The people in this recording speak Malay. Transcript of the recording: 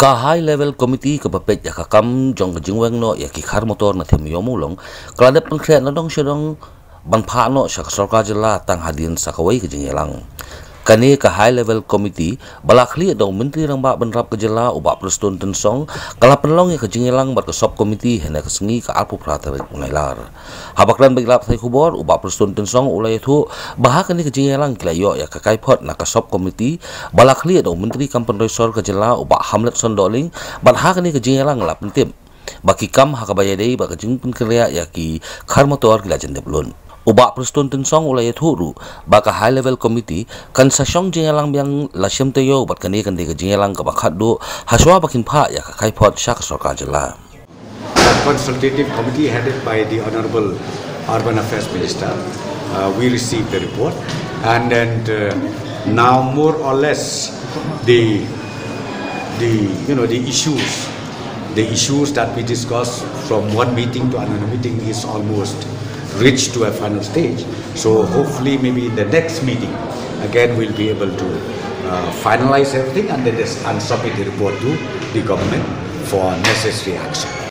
Ka high level committee ka bapet ya ka kam jong jingweng no ya ki khar motor na them yomulong kladep pengkret na dong syadong ban pha no syak sarkar jela tang hadin sakawai ke jingelang kani ka high level committee balakli dong menteri rang ba benrap ke jela uba preston tensong kala penlong ya ke jingelang bar ke sub committee hena ke sengi ka alpu prata ngailar habakran beglap thai khubor uba preston tensong ulai thu bahak ni ke jingelang kilayo ya ka kaipot na ka sub committee balakli dong menteri kampen resor ke jela uba hamlet sondoling ban hak ni ke jingelang lap pentim baki kam hakabaya dei ba ke jingpun kerja ya ki khar motor kila jende belun Uba Preston Tensong ulai thuru baka high level committee kan sasyong jingelang biang lasyam tayo bat kani kan de jingelang ka bakhat do haswa bakin pha ya ka kaipot syak sarkar jela. That consultative committee headed by the Honorable Urban Affairs Minister, we received the report, and then now more or less the issues that we discussed from one meeting to another meeting is almost reached to a final stage. So hopefully maybe in the next meeting again we'll be able to finalize everything and then submit the report to the government for necessary action.